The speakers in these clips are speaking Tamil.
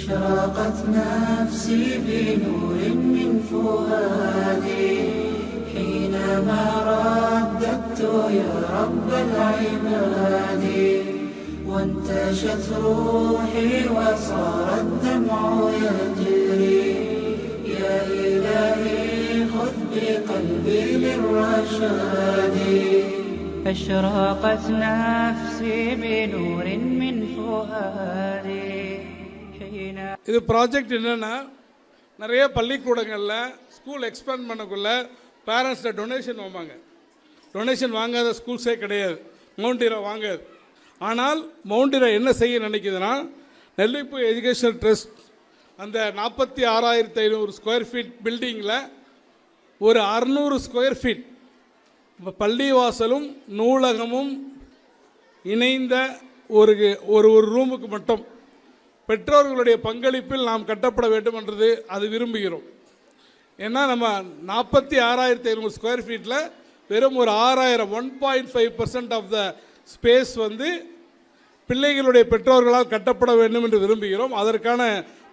أشرقت نفسي بنور من فؤادي حينما رددت يا رب العباد وانتشت روحي وصار الدمع يجري يا إلهي خذ بقلبي للرشاد أشرقت نفسي بنور من فؤادي. இது ப்ராஜெக்ட் என்னன்னா, நிறைய பள்ளிக்கூடங்களில் ஸ்கூல் எக்ஸ்பேண்ட் பண்ணக்குள்ள பேரண்ட்ஸ்ட டொனேஷன் வாங்குவாங்க. டொனேஷன் வாங்காத ஸ்கூல்ஸே கிடையாது, மவுண்டிரா வாங்காது. ஆனால் மவுண்டிரா என்ன செய்ய நினைக்குதுன்னா, நெல்லிப்பு எஜுகேஷனல் ட்ரஸ்ட் அந்த 46,500 ஸ்கொயர் ஃபீட் பில்டிங்கில் ஒரு 600 ஸ்கொயர் ஃபீட் பள்ளிவாசலும் நூலகமும் இணைந்த ஒரு ரூமுக்கு மட்டும் பெற்றோர்களுடைய பங்களிப்பில் நாம் கட்டப்பட வேண்டும் என்றது அது விரும்புகிறோம். ஏன்னா நம்ம 46,500 ஸ்கொயர் ஃபீட்டில் வெறும் ஒரு 6,000 1.5% ஆஃப் த ஸ்பேஸ் பிள்ளைகளுடைய பெற்றோர்களால் கட்டப்பட வேண்டும் என்று விரும்புகிறோம். அதற்கான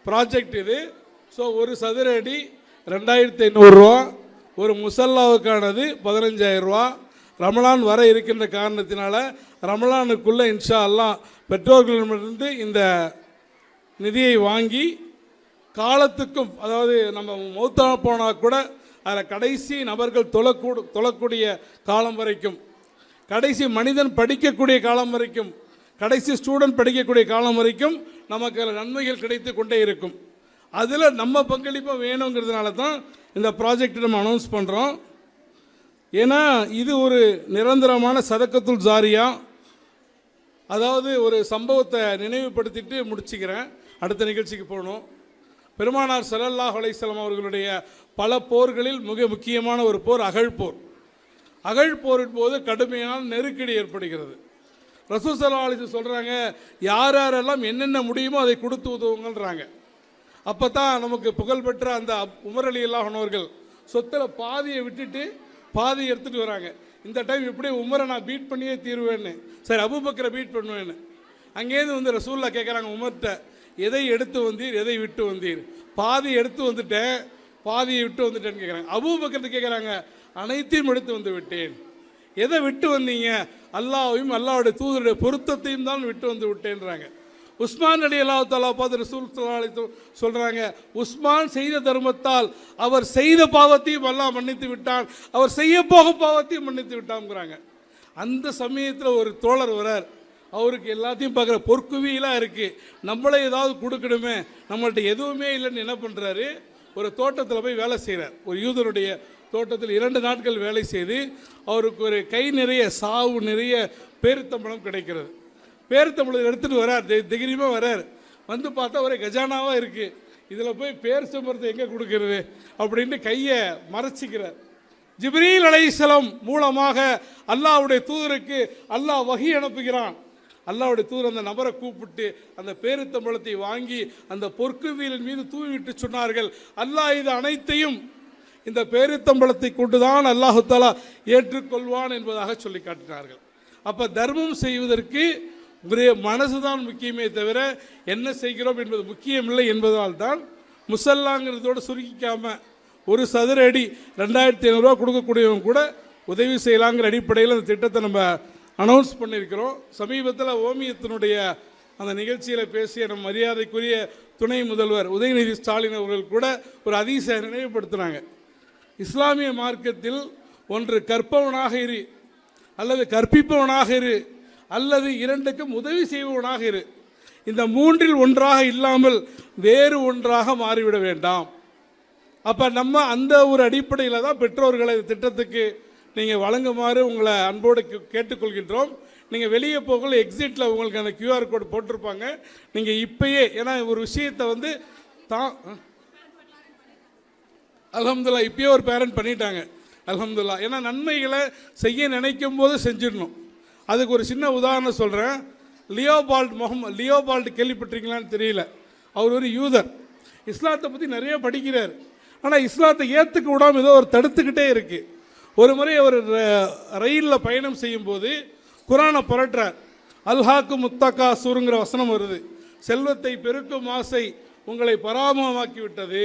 ப்ராஜெக்ட் இது. ஸோ ஒரு சதுர அடி 2,500 ரூபா, ஒரு முசல்லாவுக்கானது 15,000 ரூபா. ரமலான் வர இருக்கின்ற காரணத்தினால ரமலானுக்குள்ளே இன்ஷா அல்லாஹ் பெற்றோர்களிடமிருந்து இந்த நிதியை வாங்கி காலத்துக்கும், அதாவது நம்ம மௌத்தா போனால் கூட அதில் கடைசி நபர்கள் தொழக்கூடிய காலம் வரைக்கும், கடைசி மனிதன் படிக்கக்கூடிய காலம் வரைக்கும், கடைசி ஸ்டூடெண்ட் படிக்கக்கூடிய காலம் வரைக்கும் நமக்கு அதில் நன்மைகள் கிடைத்து கொண்டே இருக்கும். அதில் நம்ம பங்களிப்பும் வேணுங்கிறதுனால தான் இந்த ப்ராஜெக்ட் நம்ம அனௌன்ஸ் பண்ணுறோம். ஏன்னா இது ஒரு நிரந்தரமான சதக்கத்துல் ஜாரியா. அதாவது ஒரு சம்பவத்தை நினைவுபடுத்திட்டு முடிச்சுக்கிறேன், அடுத்த நிகழ்ச்சிக்கு போகணும். பெருமானார் ஸல்லல்லாஹு அலைஹி வஸல்லம் அவர்களுடைய பல போர்களில் மிக முக்கியமான ஒரு போர் அகழ்போர். அகழ்போரின் போது கடுமையான நெருக்கடி ஏற்படுகிறது. ரசூல் ஸல்லல்லாஹு அலைஹி வஸல்லம் சொல்கிறாங்க, யார் யாரெல்லாம் என்னென்ன முடியுமோ அதை கொடுத்து உதவுங்கன்றாங்க. அப்போ தான் நமக்கு புகழ்பெற்ற அந்த உமர் ரலியல்லாஹு அன்ஹு அவர்கள் சொத்தில் பாதியை விட்டுட்டு பாதியை எடுத்துகிட்டு வராங்க. இந்த டைம் இப்படியே உமரை நான் பீட் பண்ணியே தீருவேன்னு, சரி அபூபக்கரை பீட் பண்ணுவேன்னு. அங்கேருந்து ரசூல்லா கேட்குறாங்க உமர்கிட்ட, எதை எடுத்து வந்தீர், எதை விட்டு வந்தீர்? பாதி எடுத்து வந்துட்டேன், பாதியை விட்டு வந்துட்டேன்னு கேட்குறாங்க. அபூபக்கர் கேட்குறாங்க, அனைத்தையும் எடுத்து வந்து விட்டேன். எதை விட்டு வந்தீங்க? அல்லாஹ்வையும் அல்லாஹ்வுடைய தூதருடைய பொருத்தத்தையும் தான் விட்டு வந்து விட்டேன்றாங்க. உஸ்மான் ரலியல்லாஹு தஆலா பார்த்து ரசூல் ஸல்லல்லாஹு அலைஹி வஸல்லம் சொல்கிறாங்க, உஸ்மான் செய்த தர்மத்தால் அவர் செய்த பாவத்தையும் அல்லாஹ் மன்னித்து விட்டான், அவர் செய்ய போகும் பாவத்தையும் மன்னித்து விட்டாங்கிறாங்க. அந்த சமயத்தில் ஒரு தோழர் வரார், அவருக்கு எல்லாத்தையும் பார்க்குற பொற்குவியெல்லாம் இருக்குது, நம்மளே ஏதாவது கொடுக்கணுமே, நம்மள்ட்ட எதுவுமே இல்லைன்னு என்ன பண்ணுறாரு, ஒரு தோட்டத்தில் போய் வேலை செய்கிறார். ஒரு யூதருடைய தோட்டத்தில் 2 நாட்கள் வேலை செய்து அவருக்கு ஒரு கை நிறைய சாவு நிறைய பேரித்தம்பழம் கிடைக்கிறது. பேரித்தம்பழம் எடுத்துகிட்டு வரார், தைரியமாக வரார். வந்து பார்த்தா ஒரே கஜானாவாக இருக்குது. இதில் போய் பேரித்தம்பழத்தை எங்கே கொடுக்கறது அப்படின்ட்டு கையை மறைச்சிக்கிறார். ஜிப்ரீல் அலைஹிஸ்ஸலாம் மூலமாக அல்லாஹ்வுடைய தூதருக்கு அல்லாஹ் வஹி அனுப்புகிறான். அல்லாஹ்வுடைய தூதர் அந்த நபரை கூப்பிட்டு அந்த பேரித்தம்பழத்தை வாங்கி அந்த பொற்குவியலின் மீது தூவிவிட்டு சொன்னார்கள், அல்லாஹ் இது அனைத்தையும் இந்த பேரித்தம்பழத்தை கொண்டுதான் அல்லாஹு தஆலா ஏற்றுக்கொள்வான் என்பதாக சொல்லி காட்டினார்கள். அப்போ தர்மம் செய்வதற்கு ஒரே மனசுதான் முக்கியமே தவிர என்ன செய்கிறோம் என்பது முக்கியமில்லை என்பதால் தான் முசல்லாங்கிறதோடு சுருக்கிக்காமல் ஒரு சதுர அடி 2,500 ரூபா கொடுக்கக்கூடியவங்க கூட உதவி செய்யலாங்கிற அடிப்படையில் அந்த திட்டத்தை நம்ம அனௌன்ஸ் பண்ணியிருக்கிறோம். சமீபத்தில் ஓமியத்தினுடைய அந்த நிகழ்ச்சியில் பேசிய நம் மரியாதைக்குரிய துணை முதல்வர் உதயநிதி ஸ்டாலின் அவர்கள் கூட ஒரு ஹதீஸை நினைவுபடுத்தினாங்க. இஸ்லாமிய மார்க்கத்தில் ஒன்று கற்பவனாக இரு, அல்லது கற்பிப்பவனாக இரு, அல்லது 2க்கும் உதவி செய்பவனாக இரு. இந்த 3இல் ஒன்றாக இல்லாமல் வேறு ஒன்றாக மாறிவிட வேண்டாம். அப்போ நம்ம அந்த ஒரு அடிப்படையில் தான் பெற்றோர்களை திட்டத்துக்கு நீங்கள் வழங்குமாறு உங்களை அன்போடு கேட்டுக்கொள்கின்றோம். நீங்கள் வெளியே போகல எக்ஸிட்டில் உங்களுக்கு அந்த QR கோடு போட்டிருப்பாங்க. நீங்கள் இப்பயே, ஏன்னா ஒரு விஷயத்தை தான் அல்ஹம்துலில்லாஹ் இப்பயே ஒரு பேரண்ட் பண்ணிட்டாங்க அல்ஹம்துலில்லாஹ். ஏன்னா நன்மைகளை செய்ய நினைக்கும் போது செஞ்சிடணும். அதுக்கு ஒரு சின்ன உதாரணம் சொல்கிறேன். லியோபால்ட் கேள்விப்பட்டிருக்கீங்களான்னு தெரியல. அவர் ஒரு யூதர், இஸ்லாத்தை பற்றி நிறைய படிக்கிறார். ஆனால் இஸ்லாத்தை ஏற்றுக்க விடாமல் ஏதோ ஒரு தடுத்துக்கிட்டே இருக்குது. ஒரு முறை அவர் ரயிலில் பயணம் செய்யும்போது குரானை புரட்டுறார். அல்ஹாக்கு முத்தகா சூருங்கிற வசனம் வருது. செல்வத்தை பெருக்கும் ஆசை உங்களை பராமமாக்கி விட்டது,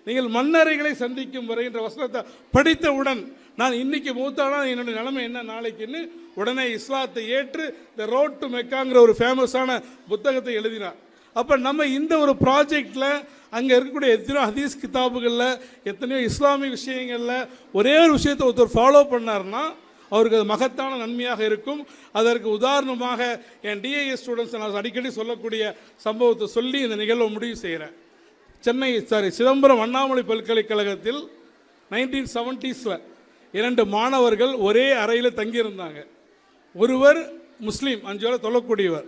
நீங்கள் மன்னரைகளை சந்திக்கும் வரை என்ற வசனத்தை படித்தவுடன் நான் இன்னைக்கு மூத்தானா என்னுடைய நிலைமை என்ன நாளைக்குன்னு உடனே இஸ்லாத்தை ஏற்று த ரோட் டு மெக்காங்கிற ஒரு ஃபேமஸான புத்தகத்தை எழுதினார். அப்போ நம்ம இந்த ஒரு ப்ராஜெக்டில் அங்கே இருக்கக்கூடிய எத்தனையோ ஹதீஸ் கிதாபுகளில் எத்தனையோ இஸ்லாமிய விஷயங்களில் ஒரே ஒரு விஷயத்தை ஒருத்தர் ஃபாலோ பண்ணார்னா அவருக்கு அது மகத்தான நன்மையாக இருக்கும். அதற்கு உதாரணமாக என் டிஐஎஸ் ஸ்டூடெண்ட்ஸ் நான் அடிக்கடி சொல்லக்கூடிய சம்பவத்தை சொல்லி இந்த நிகழ்வை முடிவு செய்கிறேன். சிதம்பரம் அண்ணாமலை பல்கலைக்கழகத்தில் 1970s 2 மாணவர்கள் ஒரே அறையில் தங்கியிருந்தாங்க. ஒருவர் முஸ்லீம் 5 வேளை தொழக்கூடியவர்,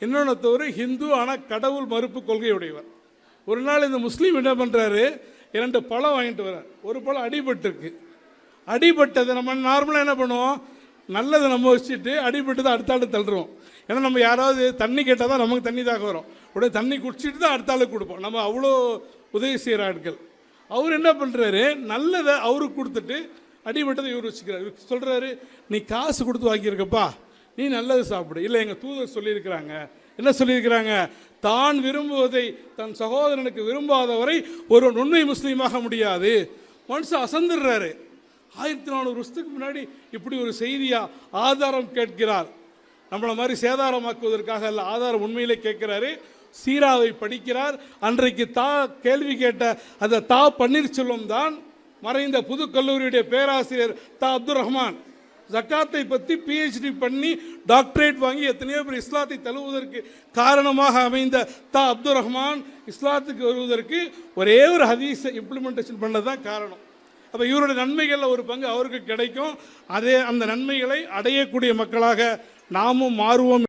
இன்னொருத்தவர் ஹிந்து ஆனால் கடவுள் மறுப்பு கொள்கையுடையவர். ஒரு நாள் இந்த முஸ்லீம் என்ன பண்ணுறாரு, 2 பழம் வாங்கிட்டு வர்றார். ஒரு பழம் அடிபட்டுருக்கு. அடிபட்டதை நம்ம நார்மலாக என்ன பண்ணுவோம், நல்லதை நம்ம வச்சுட்டு அடிபட்டு தான் அடுத்த ஆள் தள்ளுறோம். ஏன்னா நம்ம யாராவது தண்ணி கேட்டால் தான் நமக்கு தண்ணி தாக வரும், உடனே தண்ணி குடிச்சிட்டு தான் அடுத்த ஆளுக்கு கொடுப்போம். நம்ம அவ்வளோ உதவி செய்கிற ஆட்கள். அவர் என்ன பண்ணுறாரு, நல்லதை அவருக்கு கொடுத்துட்டு அடிபட்டதை இவர் வச்சுக்கிறார். இவர் சொல்கிறாரு, நீ காசு கொடுத்து வாங்கியிருக்கப்பா, நீ நல்லது சாப்பிடு. இல்லை, எங்கள் தூதர் சொல்லியிருக்கிறாங்க. என்ன சொல்லியிருக்கிறாங்க, தான் விரும்புவதை தன் சகோதரனுக்கு விரும்பாதவரை ஒரு உண்மை முஸ்லீமாக முடியாது. மனுஷன் அசந்துடுறாரு. 1400 வருஷத்துக்கு முன்னாடி இப்படி ஒரு செய்தியா ஆதாரம் கேட்கிறார். நம்மளை மாதிரி சேதாரமாக்குவதற்காக அல்ல, ஆதாரம் உண்மையிலே கேட்கிறாரு. சீராவை படிக்கிறார். அன்றைக்கு கேள்வி கேட்ட அந்த பன்னீர்செல்வம் தான் மறைந்த புதுக்கல்லூரியுடைய பேராசிரியர் அப்துல் ரஹ்மான். ஜக்காத்தை பற்றி PhD பண்ணி டாக்டரேட் வாங்கி எத்தனையோ பேர் இஸ்லாத்தை தழுவுவதற்கு காரணமாக அமைந்த அப்துல் ரஹ்மான் இஸ்லாத்துக்கு வருவதற்கு ஒரே ஒரு ஹதீஸை இம்ப்ளிமெண்டேஷன் பண்ணது தான் காரணம். அப்போ இவருடைய நன்மைகளில் ஒரு பங்கு அவருக்கு கிடைக்கும். அந்த நன்மைகளை அடையக்கூடிய மக்களாக நாமும் மாறுவோம்.